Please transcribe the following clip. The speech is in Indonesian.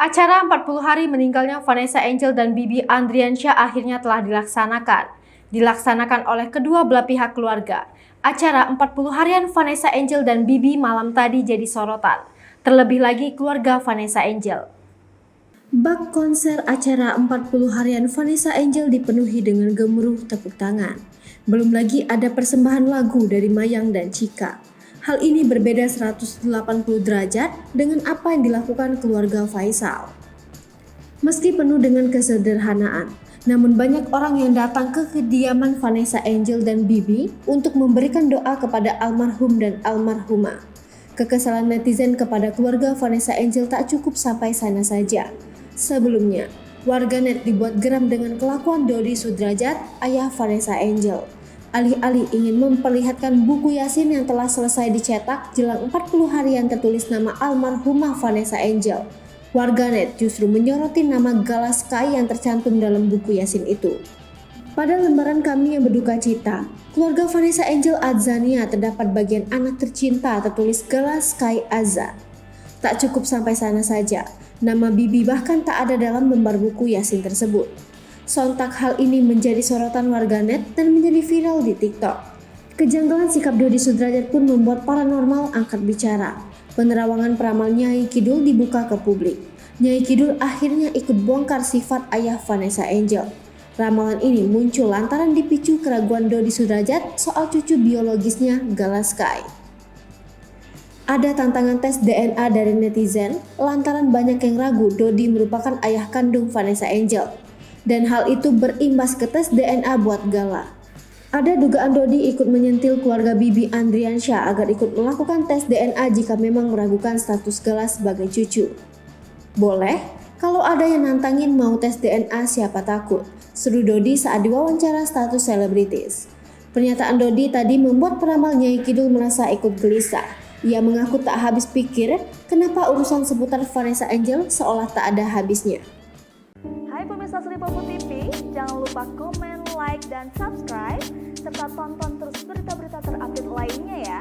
Acara 40 hari meninggalnya Vanessa Angel dan Bibi Andriansyah akhirnya telah dilaksanakan oleh kedua belah pihak keluarga. Acara 40 harian Vanessa Angel dan Bibi malam tadi jadi sorotan. Terlebih lagi keluarga Vanessa Angel. Bak konser acara 40 harian Vanessa Angel dipenuhi dengan gemuruh tepuk tangan. Belum lagi ada persembahan lagu dari Mayang dan Chika. Hal ini berbeda 180 derajat dengan apa yang dilakukan keluarga Faisal. Meski penuh dengan kesederhanaan, namun banyak orang yang datang ke kediaman Vanessa Angel dan Bibi untuk memberikan doa kepada almarhum dan almarhumah. Kekesalan netizen kepada keluarga Vanessa Angel tak cukup sampai sana saja. Sebelumnya, warganet dibuat geram dengan kelakuan Dodi Sudrajat, ayah Vanessa Angel. Alih-alih ingin memperlihatkan buku Yasin yang telah selesai dicetak jelang 40 harian tertulis nama almarhumah Vanessa Angel, warganet justru menyoroti nama Gala Sky yang tercantum dalam buku Yasin itu. Pada lembaran kami yang berduka cita, keluarga Vanessa Angel Adzania terdapat bagian anak tercinta tertulis Gala Sky Azza. Tak cukup sampai sana saja, nama Bibi bahkan tak ada dalam lembar buku Yasin tersebut. Sontak hal ini menjadi sorotan warganet dan menjadi viral di TikTok. Kejanggalan sikap Dodi Sudrajat pun membuat paranormal angkat bicara. Penerawangan peramal Nyai Kidul dibuka ke publik. Nyai Kidul akhirnya ikut bongkar sifat ayah Vanessa Angel. Ramalan ini muncul lantaran dipicu keraguan Dodi Sudrajat soal cucu biologisnya Gala Sky. Ada tantangan tes DNA dari netizen lantaran banyak yang ragu Dodi merupakan ayah kandung Vanessa Angel. Dan hal itu berimbas ke tes DNA buat Gala. Ada dugaan Dodi ikut menyentil keluarga Bibi Andriansyah agar ikut melakukan tes DNA jika memang meragukan status Gala sebagai cucu. Boleh, kalau ada yang nantangin mau tes DNA siapa takut, seru Dodi saat diwawancara status selebritis. Pernyataan Dodi tadi membuat peramal Nyai Kidul merasa ikut gelisah. Ia mengaku tak habis pikir kenapa urusan seputar Vanessa Angel seolah tak ada habisnya. Hai pemirsa Sri Popo TV, jangan lupa komen, like, dan subscribe, serta tonton terus berita-berita terupdate lainnya ya.